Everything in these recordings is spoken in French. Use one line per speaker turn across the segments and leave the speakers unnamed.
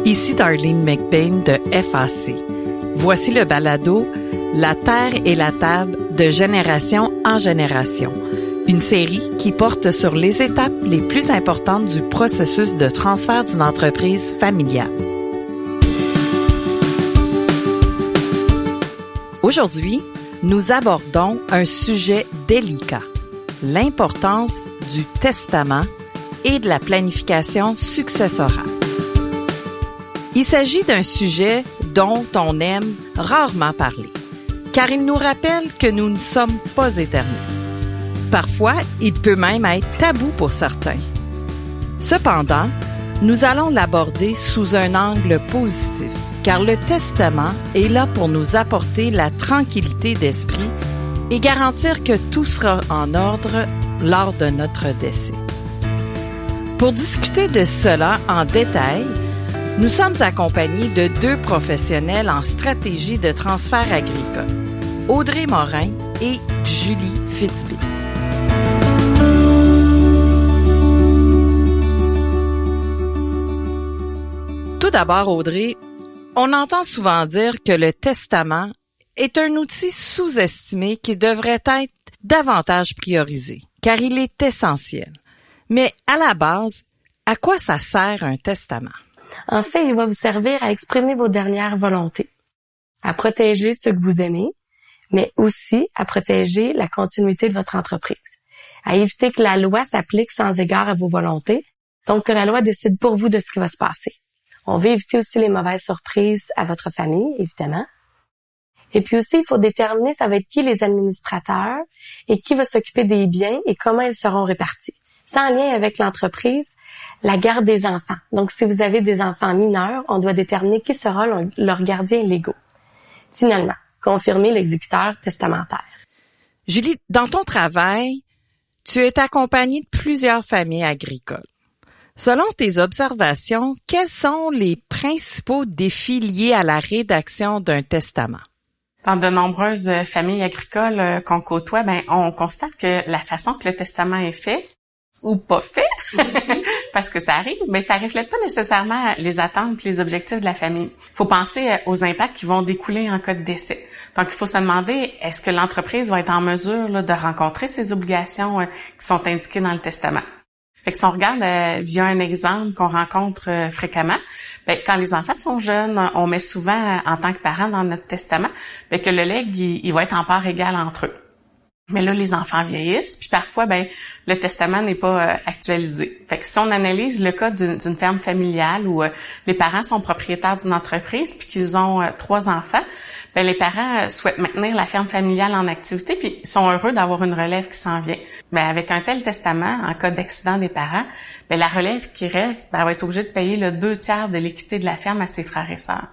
Ici Darlene McBain de FAC. Voici le balado La Terre et la Table de génération en génération, une série qui porte sur les étapes les plus importantes du processus de transfert d'une entreprise familiale. Aujourd'hui, nous abordons un sujet délicat, l'importance du testament et de la planification successorale. Il s'agit d'un sujet dont on aime rarement parler, car il nous rappelle que nous ne sommes pas éternels. Parfois, il peut même être tabou pour certains. Cependant, nous allons l'aborder sous un angle positif, car le testament est là pour nous apporter la tranquillité d'esprit et garantir que tout sera en ordre lors de notre décès. Pour discuter de cela en détail, nous sommes accompagnés de deux professionnels en stratégie de transfert agricole, Audrey Morin et Julie Fitzbé. Tout d'abord, Audrey, on entend souvent dire que le testament est un outil sous-estimé qui devrait être davantage priorisé, car il est essentiel. Mais à la base, à quoi ça sert un testament?
En fait, il va vous servir à exprimer vos dernières volontés, à protéger ceux que vous aimez, mais aussi à protéger la continuité de votre entreprise, à éviter que la loi s'applique sans égard à vos volontés, donc que la loi décide pour vous de ce qui va se passer. On veut éviter aussi les mauvaises surprises à votre famille, évidemment. Et puis aussi, il faut déterminer ça va être qui les administrateurs et qui va s'occuper des biens et comment ils seront répartis. Sans lien avec l'entreprise, la garde des enfants. Donc, si vous avez des enfants mineurs, on doit déterminer qui sera leurs gardiens légaux. Finalement, confirmer l'exécuteur testamentaire.
Julie, dans ton travail, tu es accompagnée de plusieurs familles agricoles. Selon tes observations, quels sont les principaux défis liés à la rédaction d'un testament?
Dans de nombreuses familles agricoles qu'on côtoie, on constate que la façon que le testament est fait, ou pas fait, parce que ça arrive, mais ça reflète pas nécessairement les attentes et les objectifs de la famille. Il faut penser aux impacts qui vont découler en cas de décès. Donc, il faut se demander, est-ce que l'entreprise va être en mesure de rencontrer ces obligations qui sont indiquées dans le testament? Fait que si on regarde via un exemple qu'on rencontre fréquemment, quand les enfants sont jeunes, on met souvent en tant que parents dans notre testament que le legs il va être en part égale entre eux. Mais là, les enfants vieillissent, puis parfois, le testament n'est pas actualisé. Fait que si on analyse le cas d'une ferme familiale où les parents sont propriétaires d'une entreprise puis qu'ils ont 3 enfants, les parents souhaitent maintenir la ferme familiale en activité puis sont heureux d'avoir une relève qui s'en vient. Avec un tel testament, en cas d'accident des parents, la relève qui reste, elle va être obligée de payer le 2/3 de l'équité de la ferme à ses frères et sœurs.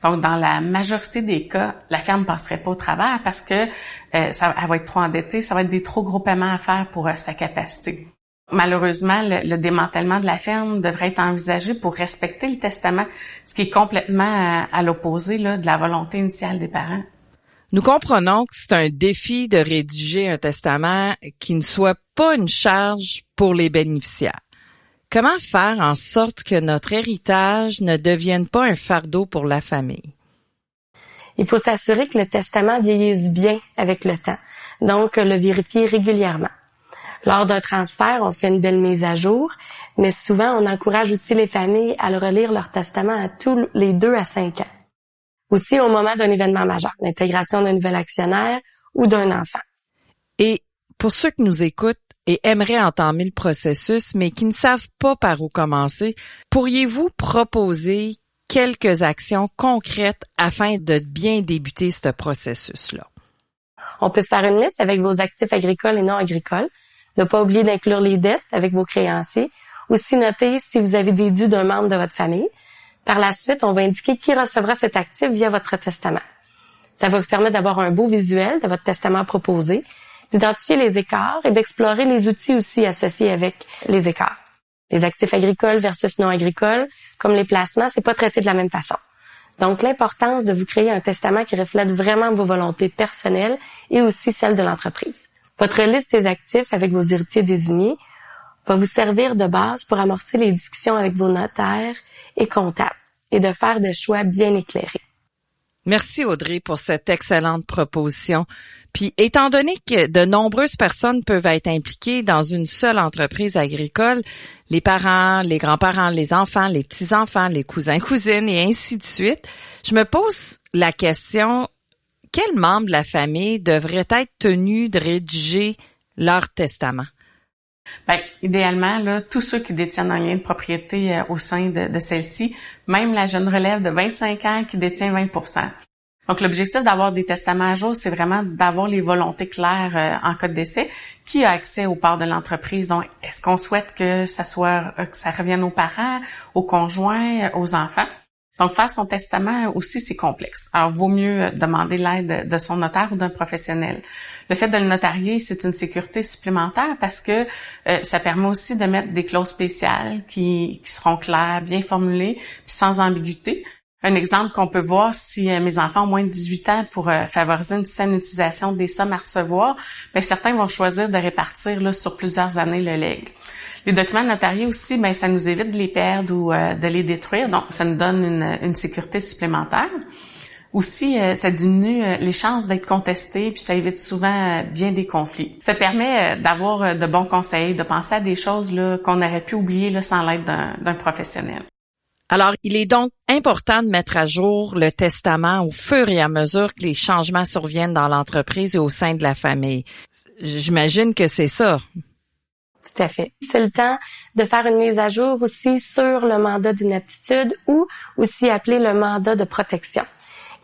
Donc, dans la majorité des cas, la ferme passerait pas au travers parce que elle va être trop endettée, ça va être des trop gros paiements à faire pour sa capacité. Malheureusement, le démantèlement de la ferme devrait être envisagé pour respecter le testament, ce qui est complètement à l'opposé de la volonté initiale des parents.
Nous comprenons que c'est un défi de rédiger un testament qui ne soit pas une charge pour les bénéficiaires. Comment faire en sorte que notre héritage ne devienne pas un fardeau pour la famille?
Il faut s'assurer que le testament vieillisse bien avec le temps, donc le vérifier régulièrement. Lors d'un transfert, on fait une belle mise à jour, mais souvent on encourage aussi les familles à le relire leur testament à tous les 2 à 5 ans. Aussi au moment d'un événement majeur, l'intégration d'un nouvel actionnaire ou d'un enfant.
Et pour ceux qui nous écoutent et aimeraient entamer le processus, mais qui ne savent pas par où commencer, pourriez-vous proposer quelques actions concrètes afin de bien débuter ce processus-là?
On peut se faire une liste avec vos actifs agricoles et non agricoles. Ne pas oublier d'inclure les dettes avec vos créanciers. Aussi noter si vous avez des dus d'un membre de votre famille. Par la suite, on va indiquer qui recevra cet actif via votre testament. Ça va vous permettre d'avoir un beau visuel de votre testament proposé, d'identifier les écarts et d'explorer les outils aussi associés avec les écarts. Les actifs agricoles versus non agricoles, comme les placements, c'est pas traité de la même façon. Donc, l'importance de vous créer un testament qui reflète vraiment vos volontés personnelles et aussi celles de l'entreprise. Votre liste des actifs avec vos héritiers désignés va vous servir de base pour amorcer les discussions avec vos notaires et comptables. et de faire des choix bien éclairés.
Merci Audrey pour cette excellente proposition. Puis, étant donné que de nombreuses personnes peuvent être impliquées dans une seule entreprise agricole, les parents, les grands-parents, les enfants, les petits-enfants, les cousins, cousines et ainsi de suite, je me pose la question, quel membre de la famille devrait être tenu de rédiger leur testament?
Ben, idéalement, là, tous ceux qui détiennent un lien de propriété au sein de celle-ci, même la jeune relève de 25 ans qui détient 20%. Donc, l'objectif d'avoir des testaments à jour, c'est vraiment d'avoir les volontés claires en cas de décès. Qui a accès aux parts de l'entreprise? Donc, est-ce qu'on souhaite que ça revienne aux parents, aux conjoints, aux enfants? Donc, faire son testament aussi, c'est complexe. Alors, vaut mieux demander l'aide de son notaire ou d'un professionnel. Le fait de le notarier, c'est une sécurité supplémentaire parce que ça permet aussi de mettre des clauses spéciales qui seront claires, bien formulées, puis sans ambiguïté. Un exemple qu'on peut voir, si mes enfants ont moins de 18 ans pour favoriser une saine utilisation des sommes à recevoir, bien, certains vont choisir de répartir là, sur plusieurs années le legs. Les documents notariés aussi, ben ça nous évite de les perdre ou de les détruire, donc ça nous donne une sécurité supplémentaire. Aussi, ça diminue les chances d'être contesté, puis ça évite souvent bien des conflits. Ça permet d'avoir de bons conseils, de penser à des choses là qu'on aurait pu oublier là, sans l'aide d'un professionnel.
Alors, il est donc important de mettre à jour le testament au fur et à mesure que les changements surviennent dans l'entreprise et au sein de la famille. J'imagine que c'est ça.
Tout à fait. C'est le temps de faire une mise à jour aussi sur le mandat d'inaptitude ou aussi appelé le mandat de protection,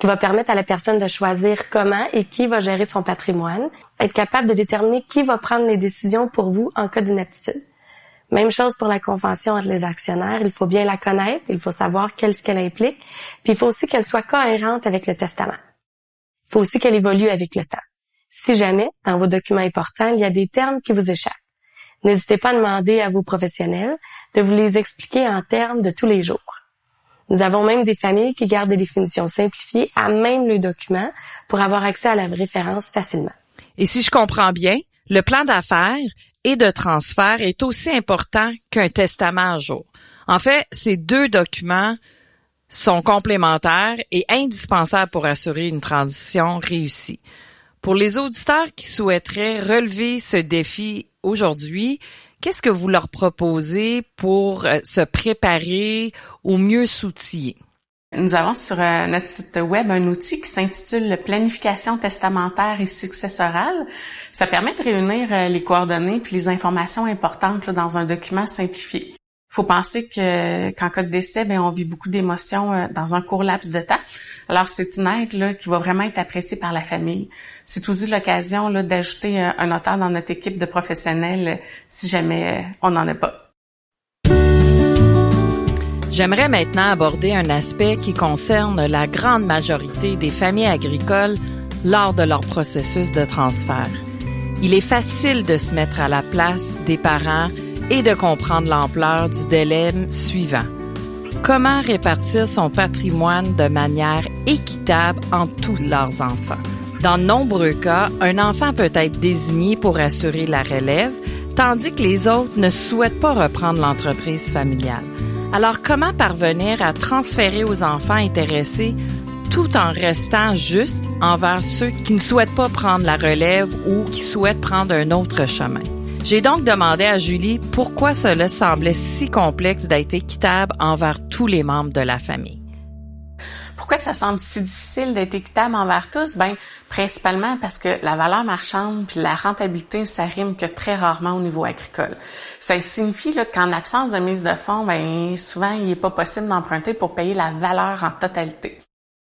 qui va permettre à la personne de choisir comment et qui va gérer son patrimoine, être capable de déterminer qui va prendre les décisions pour vous en cas d'inaptitude. Même chose pour la convention entre les actionnaires, il faut bien la connaître, il faut savoir qu'est-ce qu'elle implique, puis il faut aussi qu'elle soit cohérente avec le testament. Il faut aussi qu'elle évolue avec le temps. Si jamais, dans vos documents importants, il y a des termes qui vous échappent, n'hésitez pas à demander à vos professionnels de vous les expliquer en termes de tous les jours. Nous avons même des familles qui gardent des définitions simplifiées à même le document pour avoir accès à la référence facilement.
Et si je comprends bien, le plan d'affaires et de transfert est aussi important qu'un testament à jour. En fait, ces deux documents sont complémentaires et indispensables pour assurer une transition réussie. Pour les auditeurs qui souhaiteraient relever ce défi aujourd'hui, qu'est-ce que vous leur proposez pour se préparer ou mieux s'outiller?
Nous avons sur notre site web un outil qui s'intitule « Planification testamentaire et successorale ». Ça permet de réunir les coordonnées puis les informations importantes là, dans un document simplifié. Il faut penser qu'en cas de décès, on vit beaucoup d'émotions dans un court laps de temps. Alors, c'est une aide là, qui va vraiment être appréciée par la famille. C'est aussi l'occasion là, d'ajouter un notaire dans notre équipe de professionnels si jamais on n'en a pas.
J'aimerais maintenant aborder un aspect qui concerne la grande majorité des familles agricoles lors de leur processus de transfert. Il est facile de se mettre à la place des parents et de comprendre l'ampleur du délai suivant. Comment répartir son patrimoine de manière équitable entre tous leurs enfants? Dans de nombreux cas, un enfant peut être désigné pour assurer la relève, tandis que les autres ne souhaitent pas reprendre l'entreprise familiale. Alors, comment parvenir à transférer aux enfants intéressés tout en restant juste envers ceux qui ne souhaitent pas prendre la relève ou qui souhaitent prendre un autre chemin? J'ai donc demandé à Julie pourquoi cela semblait si complexe d'être équitable envers tous les membres de la famille.
Pourquoi ça semble si difficile d'être équitable envers tous? Principalement parce que la valeur marchande puis la rentabilité, ça rime que très rarement au niveau agricole. Ça signifie là, qu'en absence de mise de fonds, souvent, il n'est pas possible d'emprunter pour payer la valeur en totalité.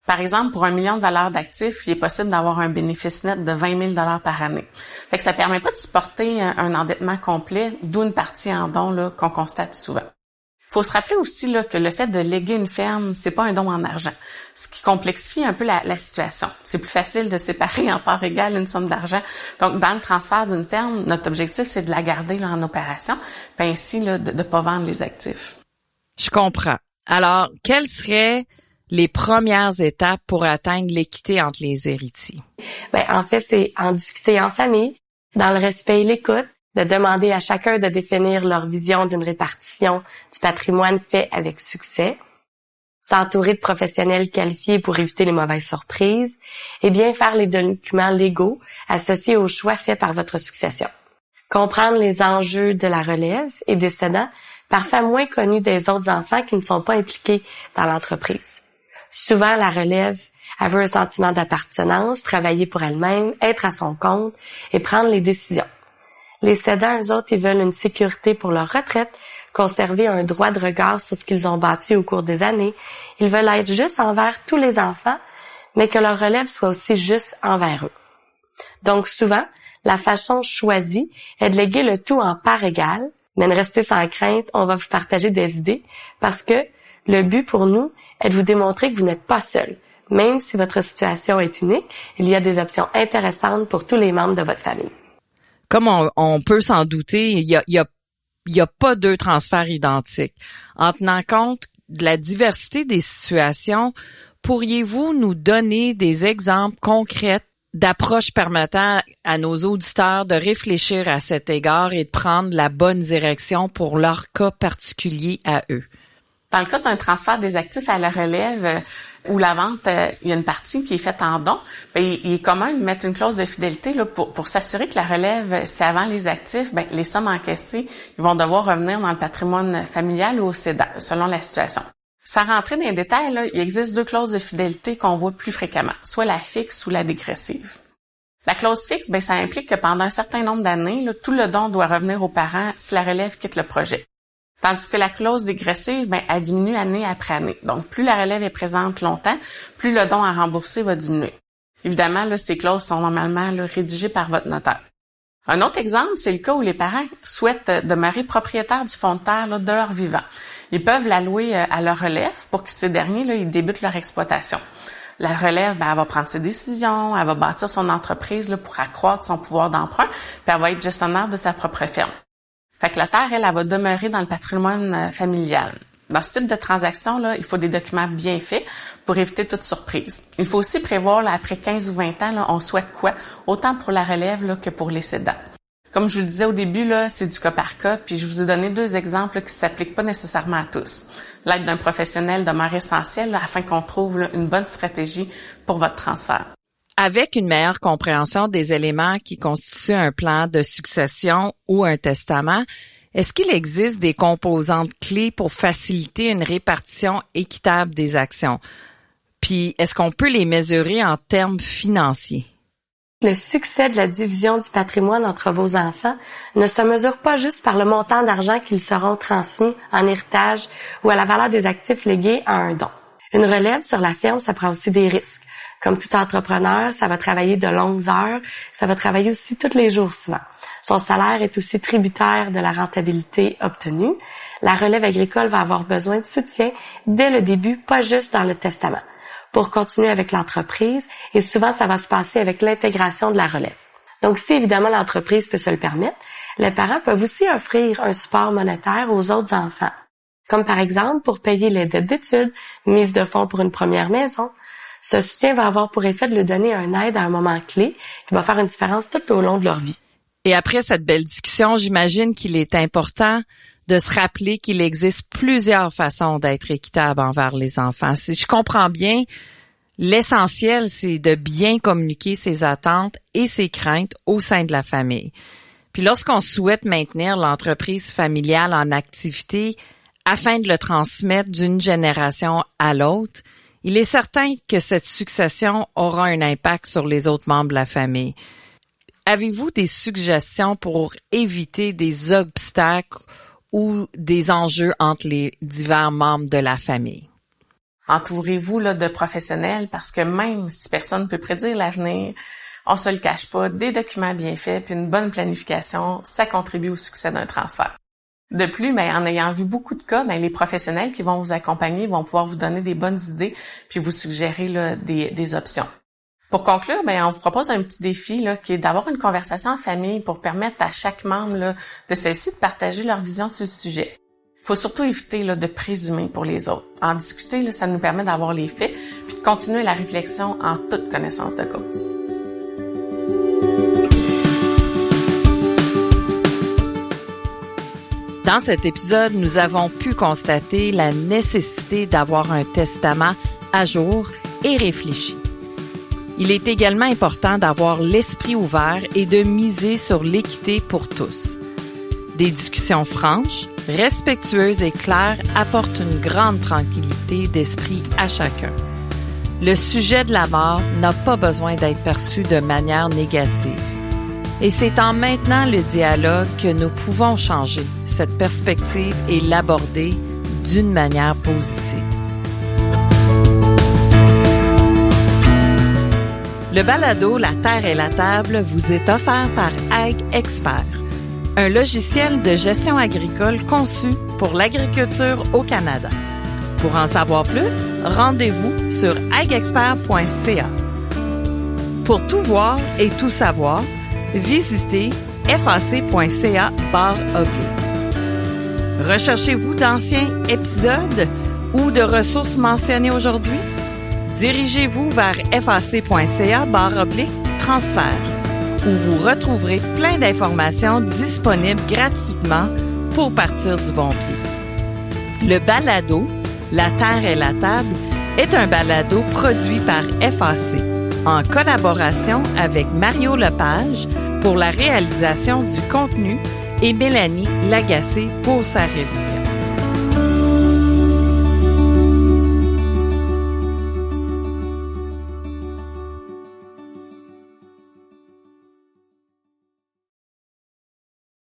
Par exemple, pour 1 million de valeur d'actifs, il est possible d'avoir un bénéfice net de 20 000 $ par année. Fait que ça permet pas de supporter un endettement complet, d'où une partie en don là, qu'on constate souvent. Il faut se rappeler aussi là, que le fait de léguer une ferme, c'est pas un don en argent, ce qui complexifie un peu la situation. C'est plus facile de séparer en part égale une somme d'argent. Donc, dans le transfert d'une ferme, notre objectif, c'est de la garder là, en opération, puis ainsi là, de ne pas vendre les actifs.
Je comprends. Alors, quelles seraient les premières étapes pour atteindre l'équité entre les héritiers?
En fait, c'est en discuter en famille, dans le respect et l'écoute, de demander à chacun de définir leur vision d'une répartition du patrimoine fait avec succès. s'entourer de professionnels qualifiés pour éviter les mauvaises surprises, et bien faire les documents légaux associés aux choix faits par votre succession. Comprendre les enjeux de la relève et des cédants, parfois moins connus des autres enfants qui ne sont pas impliqués dans l'entreprise. Souvent, la relève veut un sentiment d'appartenance, travailler pour elle-même, être à son compte et prendre les décisions. Les cédants, eux autres, ils veulent une sécurité pour leur retraite, conserver un droit de regard sur ce qu'ils ont bâti au cours des années. Ils veulent être justes envers tous les enfants, mais que leur relève soit aussi juste envers eux. Donc souvent, la façon choisie est de léguer le tout en parts égales, mais ne restez sans crainte, on va vous partager des idées, parce que le but pour nous est de vous démontrer que vous n'êtes pas seul. Même si votre situation est unique, il y a des options intéressantes pour tous les membres de votre famille.
Comme on peut s'en douter, il y a pas deux transferts identiques. En tenant compte de la diversité des situations, pourriez-vous nous donner des exemples concrets d'approches permettant à nos auditeurs de réfléchir à cet égard et de prendre la bonne direction pour leur cas particulier à eux?
Dans le cas d'un transfert des actifs à la relève ou la vente, il y a une partie qui est faite en don, il est commun de mettre une clause de fidélité là, pour s'assurer que la relève, c'est avant les actifs, les sommes encaissées, ils vont devoir revenir dans le patrimoine familial ou au cédant, selon la situation. Sans rentrer dans les détails, là, il existe deux clauses de fidélité qu'on voit plus fréquemment, soit la fixe ou la dégressive. La clause fixe, ça implique que pendant un certain nombre d'années, là, tout le don doit revenir aux parents si la relève quitte le projet. Tandis que la clause dégressive, elle diminue année après année. Donc, plus la relève est présente longtemps, plus le don à rembourser va diminuer. Évidemment, là, ces clauses sont normalement là, rédigées par votre notaire. Un autre exemple, c'est le cas où les parents souhaitent demeurer propriétaires du fonds de terre là, de leur vivant. Ils peuvent l'allouer à leur relève pour que ces derniers là, ils débutent leur exploitation. La relève, elle va prendre ses décisions, elle va bâtir son entreprise là, pour accroître son pouvoir d'emprunt, puis elle va être gestionnaire de sa propre ferme. Fait que la terre, elle va demeurer dans le patrimoine familial. Dans ce type de transaction, là, il faut des documents bien faits pour éviter toute surprise. Il faut aussi prévoir, là, après 15 ou 20 ans, là, on souhaite quoi, autant pour la relève là, que pour les cédants. Comme je vous le disais au début, là, c'est du cas par cas, puis je vous ai donné deux exemples là, qui ne s'appliquent pas nécessairement à tous. L'aide d'un professionnel demeure essentielle là, afin qu'on trouve là, une bonne stratégie pour votre transfert.
Avec une meilleure compréhension des éléments qui constituent un plan de succession ou un testament, est-ce qu'il existe des composantes clés pour faciliter une répartition équitable des actions? Puis, est-ce qu'on peut les mesurer en termes financiers?
Le succès de la division du patrimoine entre vos enfants ne se mesure pas juste par le montant d'argent qu'ils seront transmis en héritage ou à la valeur des actifs légués à un don. Une relève sur la ferme, ça prend aussi des risques. Comme tout entrepreneur, ça va travailler de longues heures, ça va travailler aussi tous les jours souvent. Son salaire est aussi tributaire de la rentabilité obtenue. La relève agricole va avoir besoin de soutien dès le début, pas juste dans le testament, pour continuer avec l'entreprise, et souvent ça va se passer avec l'intégration de la relève. Donc si évidemment l'entreprise peut se le permettre, les parents peuvent aussi offrir un support monétaire aux autres enfants, comme par exemple pour payer les dettes d'études, mise de fonds pour une première maison. Ce soutien va avoir pour effet de leur donner un aide à un moment clé qui va faire une différence tout au long de leur vie.
Et après cette belle discussion, j'imagine qu'il est important de se rappeler qu'il existe plusieurs façons d'être équitable envers les enfants. Si je comprends bien, l'essentiel, c'est de bien communiquer ses attentes et ses craintes au sein de la famille. Puis lorsqu'on souhaite maintenir l'entreprise familiale en activité afin de le transmettre d'une génération à l'autre, il est certain que cette succession aura un impact sur les autres membres de la famille. Avez-vous des suggestions pour éviter des obstacles ou des enjeux entre les divers membres de la famille?
Entourez-vous là, de professionnels parce que même si personne ne peut prédire l'avenir, on se le cache pas, des documents bien faits puis une bonne planification, ça contribue au succès d'un transfert. De plus, en ayant vu beaucoup de cas, les professionnels qui vont vous accompagner vont pouvoir vous donner des bonnes idées puis vous suggérer là, des options. Pour conclure, on vous propose un petit défi là, qui est d'avoir une conversation en famille pour permettre à chaque membre là, de celle-ci de partager leur vision sur le sujet. Il faut surtout éviter là, de présumer pour les autres. En discuter, là, ça nous permet d'avoir les faits puis de continuer la réflexion en toute connaissance de cause.
Dans cet épisode, nous avons pu constater la nécessité d'avoir un testament à jour et réfléchi. Il est également important d'avoir l'esprit ouvert et de miser sur l'équité pour tous. Des discussions franches, respectueuses et claires apportent une grande tranquillité d'esprit à chacun. Le sujet de la mort n'a pas besoin d'être perçu de manière négative. Et c'est en maintenant le dialogue que nous pouvons changer cette perspective et l'aborder d'une manière positive. Le balado La Terre et la Table vous est offert par AgExpert, un logiciel de gestion agricole conçu pour l'agriculture au Canada. Pour en savoir plus, rendez-vous sur agexpert.ca. Pour tout voir et tout savoir, visitez fac.ca/oblique. Recherchez-vous d'anciens épisodes ou de ressources mentionnées aujourd'hui? Dirigez-vous vers fac.ca/transfert où vous retrouverez plein d'informations disponibles gratuitement pour partir du bon pied. Le balado La Terre et la Table est un balado produit par FAC en collaboration avec Mario Lepage pour la réalisation du contenu et Mélanie Lagacé pour sa révision.